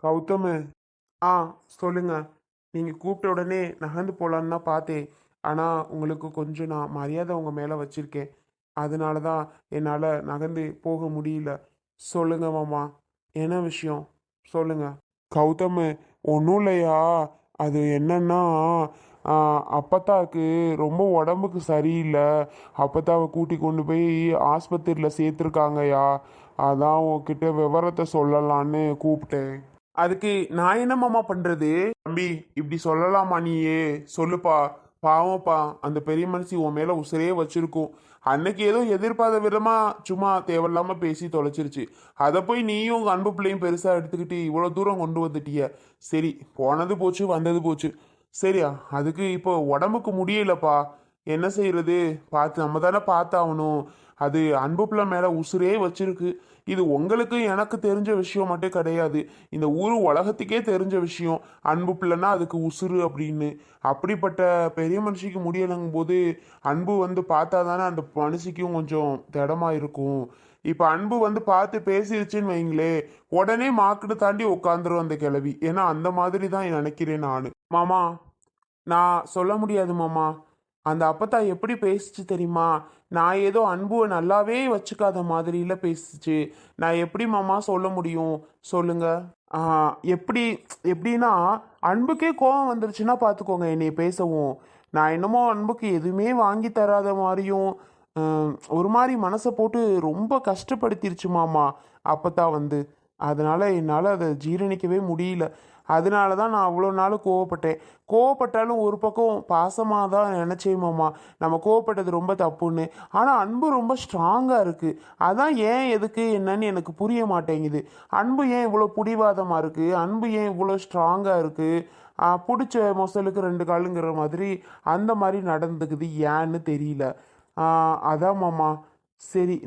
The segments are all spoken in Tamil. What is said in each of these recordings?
கௌதமு. ஆ, சொல்லுங்க. நீங்க கூப்பிட்ட உடனே நகர்ந்து போலான்னு தான் பார்த்தேன். ஆனா, உங்களுக்கு கொஞ்சம் நான் மரியாதை உங்க மேல வச்சிருக்கேன். அதனால தான் என்னால நகர்ந்து போக முடியல. சொல்லுங்க மாமா. என்ன விஷயம்? சொல்லுங்க. கௌதமு, ஒன்றும் இல்லையா. அது என்னன்னா, ஆ, அப்பத்தாவுக்கு ரொம்ப உடம்புக்கு சரியில்லை. அப்பத்தாவை கூட்டி கொண்டு போய் ஆஸ்பத்திரியில் சேர்த்துருக்காங்கய்யா. அதான் உன்கிட்ட விவரத்தை சொல்லலான்னு கூப்பிட்டேன். அதுக்கு நான் என்ன மாமா பண்றது? தம்பி, இப்படி சொல்லலாமா நீயே? சொல்லுப்பா. பாவம்ப்பா, அந்த பெரிய மனுஷி உன் மேல உசிரையே வச்சிருக்கும். அன்னைக்கு ஏதோ எதிர்பாராத விதமா சும்மா தேவையில்லாம பேசி தொலைச்சிருச்சு. அதை போய் நீயும் உங்க அன்பு பிள்ளையும் பெருசா எடுத்துக்கிட்டு இவ்வளவு தூரம் கொண்டு வந்துட்டிய. சரி, போனது போச்சு, வந்தது போச்சு. சரியா, அதுக்கு இப்போ உடம்புக்கு முடியலப்பா. என்ன செய்யறது? பார்த்து நம்ம தானே பார்த்தாகணும். அது அன்பு பிள்ளை மேல உசுரே வச்சிருக்கு. இது உங்களுக்கு எனக்கு தெரிஞ்ச விஷயம் மட்டும் கிடையாது. இந்த ஊர் உலகத்துக்கே தெரிஞ்ச விஷயம். அன்பு பிள்ளைன்னா அதுக்கு உசுறு அப்படின்னு. அப்படிப்பட்ட பெரிய மனுஷிக்கு முடியலங்கும் போது அன்பு வந்து பார்த்தா தானே அந்த மனுஷிக்கும் கொஞ்சம் திடமா இருக்கும். இப்போ அன்பு வந்து பார்த்து பேசிருச்சுன்னு வைங்களே, உடனே மார்க்கெட்டு தாண்டி உட்காந்துரும் அந்த கிளவி. ஏன்னா அந்த மாதிரி தான் நினைக்கிறேன் நான். மாமா, நான் சொல்ல முடியாது மாமா. அந்த அப்பத்தா எப்படி பேசுச்சு தெரியுமா? நான் ஏதோ அன்புவை நல்லாவே வச்சுக்காத மாதிரில பேசுச்சு. நான் எப்படி மாமா சொல்ல முடியும்? சொல்லுங்க. ஆ, எப்படி எப்படின்னா, அன்புக்கே கோவம் வந்துருச்சுன்னா பார்த்துக்கோங்க என்னைய பேசவும். நான் என்னமோ அன்புக்கு எதுவுமே வாங்கி தராத மாதிரியும், ஒரு மாதிரி மனசை போட்டு ரொம்ப கஷ்டப்படுத்திருச்சு மாமா அப்பத்தா வந்து. அதனால என்னால் அதை ஜீரணிக்கவே முடியல. அதனால தான் நான் அவ்வளோ நாள் கோவப்பட்டேன். கோவப்பட்டாலும் ஒரு பக்கம் பாசமாக தான் நினச்சேன் மாமா. நம்ம கோவப்பட்டது ரொம்ப தப்புன்னு. ஆனால் அன்பு ரொம்ப ஸ்ட்ராங்காக இருக்குது. அதான் ஏன் எதுக்கு என்னன்னு எனக்கு புரிய மாட்டேங்குது. அன்பு ஏன் இவ்வளோ பிடிவாதமாக இருக்குது? அன்பு ஏன் இவ்வளோ ஸ்ட்ராங்காக இருக்குது? பிடிச்ச மொசலுக்கு ரெண்டு காலுங்கிற மாதிரி அந்த மாதிரி நடந்துக்குது. ஏன்னு தெரியல. அதான் மாமா. சரி,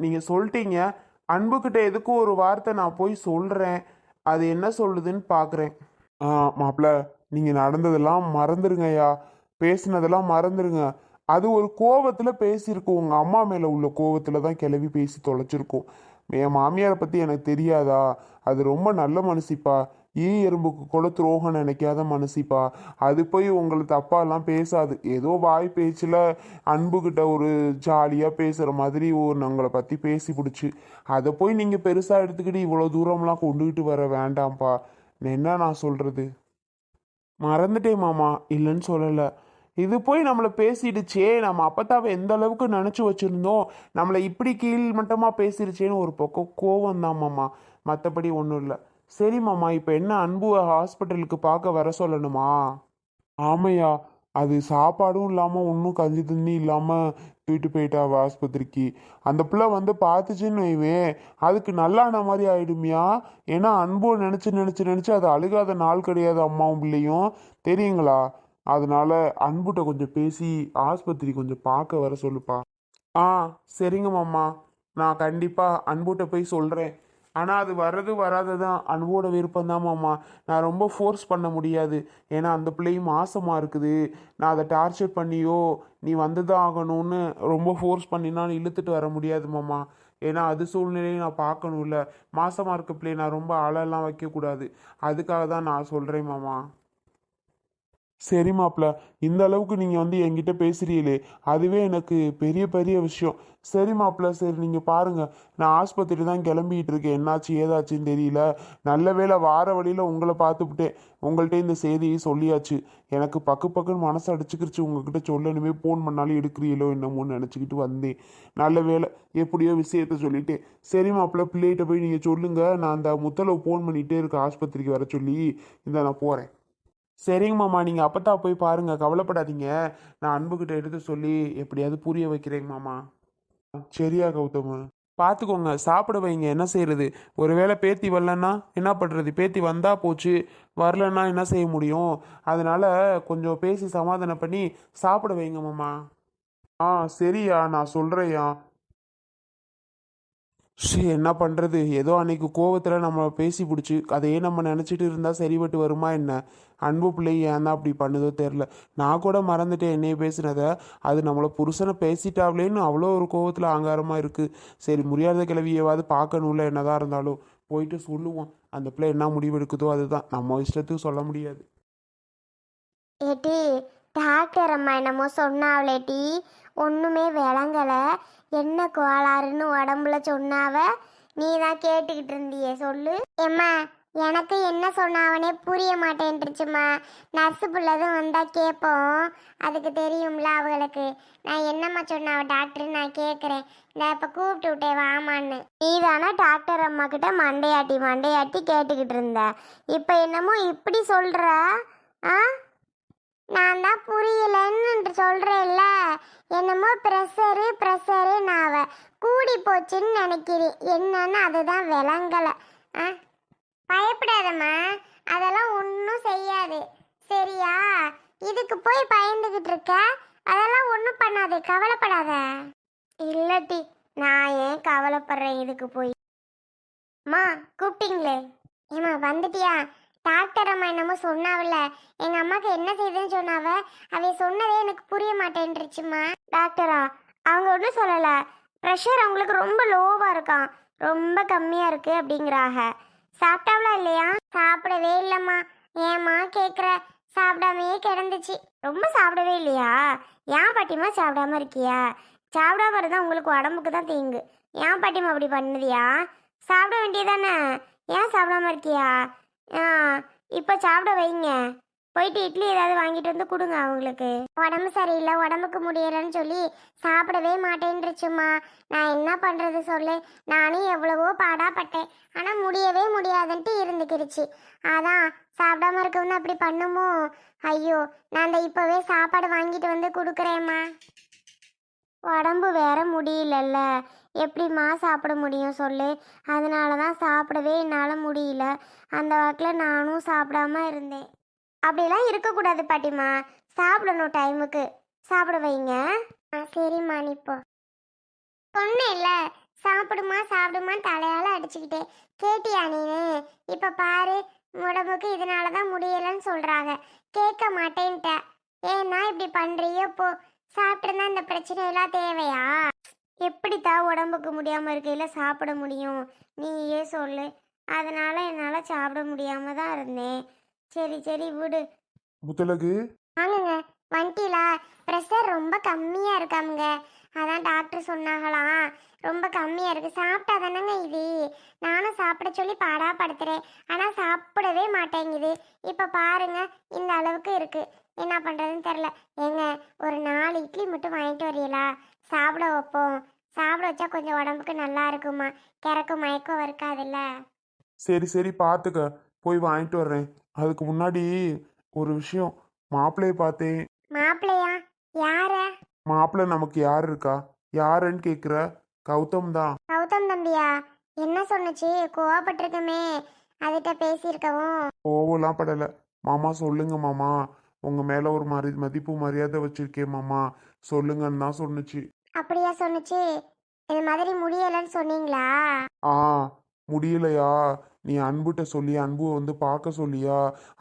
நீங்கள் சொல்லிட்டீங்க. அன்புக்கிட்ட எதுக்கும் ஒரு வார்த்தை நான் போய் சொல்கிறேன். அது என்ன சொல்லுதுன்னு பார்க்குறேன். மாப்பிள்ள, நீங்கள் நடந்ததெல்லாம் மறந்துடுங்கய்யா. பேசினதெல்லாம் மறந்துடுங்க. அது ஒரு கோவத்தில் பேசியிருக்கோம். உங்கள் அம்மா மேலே உள்ள கோவத்தில் தான் கிளவி பேசி தொலைச்சிருக்கோம். என் மாமியாரை பற்றி எனக்கு தெரியாதா? அது ரொம்ப நல்ல மனுஷிப்பா. எறும்புக்கு கூட துரோகம் நினைக்காத மனுஷிப்பா. அது போய் உங்களை தப்பாலாம் பேசாது. ஏதோ வாய் பேச்சில் அன்புக்கிட்ட ஒரு ஜாலியாக பேசுகிற மாதிரி உங்களை பற்றி பேசி பிடிச்சி, அதை போய் நீங்கள் பெருசாக எடுத்துக்கிட்டு இவ்வளோ தூரம்லாம் கொண்டுகிட்டு வர வேண்டாம்ப்பா. என்ன நான் சொல்கிறது? மறந்துட்டேன் மாமா, இல்லைன்னு சொல்லலை. இது போய் நம்மளை பேசிடுச்சே, நம்ம அப்பத்தாவை எந்த அளவுக்கு நினச்சி வச்சுருந்தோம், நம்மளை இப்படி கீழ் மட்டமாக பேசிடுச்சேன்னு ஒரு பக்கம் கோவம் தான் மாமா. மற்றபடி ஒன்றும் இல்லை. சரி மாமா, இப்போ என்ன அன்பு ஹாஸ்பிட்டலுக்கு பார்க்க வர சொல்லணுமா? ஆமையா, அது சாப்பாடும் இல்லாமல் ஒன்றும் கஞ்சி தண்ணி இல்லாமல் தூக்கிட்டு போயிட்டா ஆஸ்பத்திரிக்கு. அந்த பிள்ளை வந்து பார்த்துச்சின்னு வைவேன், அதுக்கு நல்லான மாதிரி ஆயிடுமியா. ஏன்னா அன்பு நினச்சி நினச்சி நினச்சி அது அழுகாத நாள் கிடையாது அம்மாவும் பிள்ளையும், தெரியுங்களா? அதனால அன்புகிட்ட கொஞ்சம் பேசி ஆஸ்பத்திரி கொஞ்சம் பார்க்க வர சொல்லுப்பா. ஆ, சரிங்க மாமா. நான் கண்டிப்பாக அன்புகிட்ட போய் சொல்கிறேன். ஆனால் அது வர்றது வராததான் அன்போட விருப்பம் தான் மாமா. நான் ரொம்ப ஃபோர்ஸ் பண்ண முடியாது. ஏன்னா அந்த பிள்ளையும் மாசமாக இருக்குது. நான் அதை டார்ச்சர் பண்ணியோ நீ வந்து தான் ஆகணும்னு ரொம்ப ஃபோர்ஸ் பண்ணினா இழுத்துட்டு வர முடியாது மாமா. ஏன்னா அது சூழ்நிலையை நான் பார்க்கணும்ல. மாசமாக இருக்க பிள்ளையை நான் ரொம்ப அழலாம் வைக்கக்கூடாது. அதுக்காக தான் நான் சொல்கிறேன் மாமா. சரி மாப்பிள்ள, இந்த அளவுக்கு நீங்கள் வந்து என்கிட்ட பேசுறீங்களே, அதுவே எனக்கு பெரிய பெரிய விஷயம். சரி மாப்பிள்ள, சரி நீங்கள் பாருங்கள். நான் ஆஸ்பத்திரி தான் கிளம்பிக்கிட்டு இருக்கேன். என்னாச்சு ஏதாச்சுன்னு தெரியல. நல்ல வேளை வார வழியில் உங்களை பார்த்துவிட்டேன். உங்கள்கிட்ட இந்த செய்தியை சொல்லியாச்சு. எனக்கு பக்கு பக்குன்னு மனசு அடிச்சுக்கிருச்சு. உங்ககிட்ட சொல்லணுமே, ஃபோன் பண்ணாலும் எடுக்கிறீங்களோ என்னமோன்னு நினச்சிக்கிட்டு வந்தேன். நல்ல வேளை எப்படியோ விஷயத்த சொல்லிட்டேன். சரி மாப்பிள்ள, பிள்ளைகிட்ட போய் நீங்கள் சொல்லுங்கள். நான் அந்த முத்தலவு ஃபோன் பண்ணிகிட்டே இருக்கேன் ஆஸ்பத்திரிக்கு வர சொல்லி. இந்த நான் போகிறேன். சரிங்க மாமா, நீங்கள் அப்பத்தா போய் பாருங்கள், கவலைப்படாதீங்க. நான் அன்புக்கிட்ட எடுத்து சொல்லி எப்படியாவது புரிய வைக்கிறேங்க மாமா. சரியா கௌதம? பார்த்துக்கோங்க, சாப்பிட வைங்க. என்ன செய்யறது? ஒருவேளை பேத்தி வரலன்னா என்ன பண்ணுறது? பேத்தி வந்தா போச்சு, வரலன்னா என்ன செய்ய முடியும்? அதனால கொஞ்சம் பேசி சமாதானம் பண்ணி சாப்பிட வைங்க மாமா. ஆ, சரியா, நான் சொல்கிறேயா. சரி, என்ன பண்ணுறது? ஏதோ அன்னைக்கு கோவத்தில் நம்ம பேசி பிடிச்சி அதையே நம்ம நினச்சிட்டு இருந்தால் சரிபட்டு வருமா என்ன? அன்பு பிள்ளை ஏன் தான் அப்படி பண்ணுதோ தெரில. நான் கூட மறந்துட்டேன் என்னைய பேசினதை. அது நம்மளை புருஷனை பேசிட்டாவளேன்னு அவ்வளோ ஒரு கோவத்தில் ஆங்காரமாக இருக்குது. சரி, முடியாத கிளவியவாது பார்க்கணும்ல என்னதான் இருந்தாலும். போயிட்டு சொல்லுவோம். அந்த பிள்ளை என்ன முடிவு எடுக்குதோ அதுதான், நம்ம இஷ்டத்துக்கு சொல்ல முடியாது. ஏட்டி, டாக்டர் அம்மா என்னமோ சொன்னாவளேட்டி, ஒன்றுமே விளங்கலை. என்ன கோளாறுன்னு உடம்புல சொன்னாவ, நீ தான் கேட்டுக்கிட்டு இருந்தியே, சொல்லு. ஏம்மா, எனக்கு என்ன சொன்னாவனே புரிய மாட்டேன்ட்டுருச்சுமா. நர்ஸு பிள்ளைதும் வந்தால் கேட்போம், அதுக்கு தெரியும்ல அவங்களுக்கு. நான் என்னம்மா சொன்னாவ டாக்டர் நான் கேட்குறேன். நான் இப்போ கூப்பிட்டு விட்டேன் வாமான்னு. நீ தானே டாக்டர் அம்மா கிட்ட மண்டையாட்டி மண்டையாட்டி கேட்டுக்கிட்டு இருந்த. இப்போ என்னமோ இப்படி சொல்கிற. ஆ, நான் தான் புரியலன்னு சொல்கிறேன்ல. என்னமோ ப்ரெஷரு நாவ கூடி போச்சுன்னு நினைக்கிறேன். என்னன்னு அதுதான் விளங்கலை. ஆ, பயப்படாதம்மா, அதெல்லாம் ஒன்றும் செய்யாது, சரியா? இதுக்கு போய் பயந்துக்கிட்டு இருக்க, அதெல்லாம் ஒன்றும் பண்ணாது, கவலைப்படாத. இல்லட்டி, நான் ஏன் கவலைப்படுறேன் இதுக்கு போய். அம்மா, கூப்பிட்டீங்களே? ஏம்மா வந்துட்டியா? டாக்டர் அம்மா என்னமோ சொன்னாவில்ல, எங்கள் அம்மாவுக்கு என்ன செய்யுதுன்னு சொன்னாவ. அவை சொன்னதே எனக்கு புரிய மாட்டேன்ருச்சுமா. டாக்டரா? அவங்க ஒன்றும் சொல்லலை. ப்ரெஷர் அவங்களுக்கு ரொம்ப லோவாக இருக்கான், ரொம்ப கம்மியாக இருக்குது அப்படிங்கிறாங்க. சாப்பிட்டாவளா இல்லையா? சாப்பிடவே இல்லைம்மா. ஏம்மா கேட்குற? சாப்பிடாமையே கிடந்துச்சு. ரொம்ப சாப்பிடவே இல்லையா? ஏன் பாட்டிமா சாப்பிடாம இருக்கியா? சாப்பிடாம இருந்தால் உங்களுக்கு உடம்புக்கு தான் தீங்கு. ஏன் பாட்டிமா அப்படி பண்ணுதியா? சாப்பிட வேண்டியதானே, ஏன் சாப்பிடாம இருக்கியா? ஆ, இப்போ சாப்பிட வைங்க. போயிட்டு இட்லி ஏதாவது வாங்கிட்டு வந்து கொடுங்க அவங்களுக்கு. உடம்பு சரியில்லை, உடம்புக்கு முடியலைன்னு சொல்லி சாப்பிடவே மாட்டேன்ருச்சுமா. நான் என்ன பண்ணுறது சொல்லு? நானும் எவ்வளவோ பாடாப்பட்டேன், ஆனால் முடியவே முடியாதுன்ட்டு இருந்துக்கிடுச்சு. அதான் சாப்பிடாம இருக்கவன்னு அப்படி பண்ணுமோ? ஐயோ, நான் அந்த இப்போவே சாப்பாடு வாங்கிட்டு வந்து கொடுக்குறேம்மா. உடம்பு வேற முடியலல்ல, எப்படிம்மா சாப்பிட முடியும் சொல்லு? அதனால தான் சாப்பிடவே என்னால் முடியல. அந்த வாக்கில் நானும் சாப்பிடாம இருந்தேன். அப்படிலாம் இருக்கக்கூடாது பாட்டிமா, சாப்பிடணும் டைமுக்கு. சாப்பிட வைங்க. ஆ சரிம்மா. நீ இப்போ சொன்னேன்ல, சாப்பிடுமா சாப்பிடுமா தலையால் அடிச்சுக்கிட்டே கேட்டியா நீனு? இப்போ பாரு, உடம்புக்கு இதனால தான் முடியலைன்னு சொல்கிறாங்க, கேட்க மாட்டேன்ட்ட. ஏன்னா இப்படி பண்ணுறியோ? போ, சாப்பிட்ருந்தா இந்த பிரச்சனையெல்லாம் தேவையா? எப்படித்தான் உடம்புக்கு முடியாமல் இருக்கையில் சாப்பிட முடியும், நீயே சொல்லு. அதனால என்னால் சாப்பிட முடியாமல் தான் இருந்தேன். சரி சரி விடு. முத்தலகு, வாங்குங்க. வண்டியில ப்ரெஷர் ரொம்ப கம்மியாக இருக்காமுங்க, அதான் டாக்டர் சொன்னாங்களாம். ரொம்ப கம்மியாக இருக்குது, சாப்பிட்டா தானேங்க இது. நானும் சாப்பிட சொல்லி பாடாப்படுத்துகிறேன், ஆனால் சாப்பிடவே மாட்டேங்குது. இப்போ பாருங்க, இந்த அளவுக்கு இருக்குது. என்ன பண்ணுறதுன்னு தெரில. ஏங்க, ஒரு 4 இட்லி மட்டும் வாங்கிட்டு வரீங்களா? சாப்பிட வைப்போம். சாப்பிட வச்சா கொஞ்சம் உடம்புக்கு நல்லா இருக்குமா, கிறக்கும் மயக்கம் இருக்காதுல்ல. சரி சரி பார்த்துக்க, போய் வாங்கிட்டு வர்றேன். அதுக்கு முன்னாடி ஒரு விஷயம், மாப்பிள்ளையை பார்த்தேன். மாப்பிள்ளையா? யார? மாப்பிள்ளை நமக்கு யார் இருக்கா? யாருன்னு கேட்குற? கௌதம் தான். கௌதம் தம்பியா? என்ன சொன்னுச்சு? கோவப்பட்டிருக்குமே, அதுகிட்ட பேசியிருக்கவும். கோவம்லாம் படலை. மாமா சொல்லுங்க மாமா, உங்கள் மேலே ஒரு மதிப்பு மரியாதை வச்சுருக்கேன் மாமா, சொல்லுங்கன்னு தான் சொன்னுச்சு. அப்படியா சொன்னுச்சு? இது மாதிரி முடியலைன்னு சொன்னீங்களா? ஆ, முடியலையா? நீ அன்புகிட்ட சொல்லி அன்புவை வந்து பார்க்க சொல்லியா?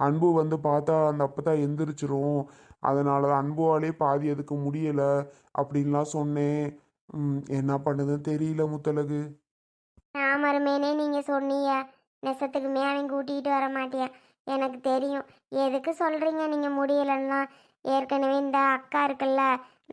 அன்பு வந்து பார்த்தா அந்த அப்போ தான் எந்திரிச்சிரும், அதனால தான் அன்புவாலே பாதி அதுக்கு முடியலை அப்படின்லாம் சொன்னேன். என்ன பண்ணுதுன்னு தெரியல முத்தலகு. ஆமருமேனே, நீங்கள் சொன்னீங்க, நெசத்துக்குமே அவன் கூட்டிகிட்டு வர மாட்டியா? எனக்கு தெரியும் எதுக்கு சொல்கிறீங்க நீங்கள் முடியலைன்னா. ஏற்கனவே இந்த அக்கா இருக்குல்ல,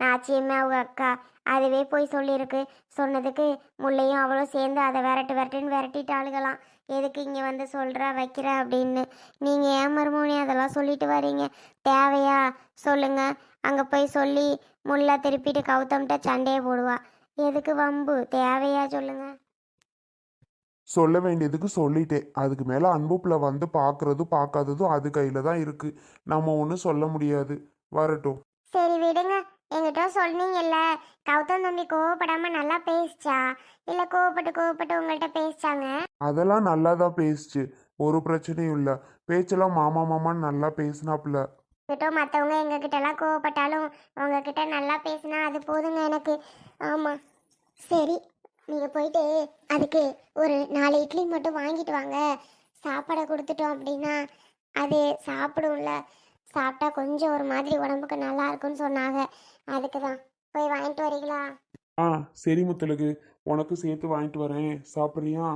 நாச்சியம்மா அவங்க அக்கா, அதுவே போய் சொல்லியிருக்கு. சொன்னதுக்கு முள்ளையும் அவளும் சேர்ந்து அதை விரட்டுன்னு விரட்டிட்டாளுகலாம். எதுக்கு இங்கே வந்து சொல்கிற வைக்கிற அப்படின்னு. நீங்கள் ஏன் மருமோனே அதெல்லாம் சொல்லிட்டு வரீங்க? தேவையா சொல்லுங்க? அங்கே போய் சொல்லி முல்லை திருப்பிட்டு கௌதம்கிட்ட சண்டையை போடுவா. எதுக்கு வம்பு? தேவையா சொல்லுங்க? சொல்ல வேண்டியதுக்கு சொல்லிட்டேன், அதுக்கு மேலே அன்புப்புல வந்து பார்க்குறதும் பார்க்காததும் அது கையில் தான் இருக்குது. நம்ம ஒன்றும் சொல்ல முடியாது, வரட்டும். சரி விடுங்க. என்கிட்ட சொன்னீங்கல்ல, கௌதம் தம்பி கோவப்படாம நல்லா பேசிச்சா, இல்லை கோவப்பட்டு உங்கள்கிட்ட பேசிச்சாங்க? அதெல்லாம் நல்லா தான் பேசுச்சு, ஒரு பிரச்சனையும் இல்லை. பேச்செல்லாம் மாமா மாமான்னு நல்லா பேசினாப்புல. கிட்ட மற்றவங்க எங்ககிட்டலாம் கோவப்பட்டாலும் உங்ககிட்ட நல்லா பேசினா அது போதுங்க எனக்கு. ஆமாம், சரி. நீங்கள் போயிட்டு அதுக்கு ஒரு 4 இட்லி மட்டும் வாங்கிட்டு வாங்க. சாப்பாடை கொடுத்துட்டோம் அப்படின்னா அது சாப்பிடும்ல, சாப்பிட்டா கொஞ்சம் ஒரு மாதிரி உடம்புக்கு நல்லா இருக்குன்னு சொன்னாங்க, அதுக்கு தான். போய் வாங்கிட்டு வரீங்களா? ஆ சரி முத்தலகு, உனக்கு சேர்த்து வாங்கிட்டு வரேன், சாப்பிட்றியா?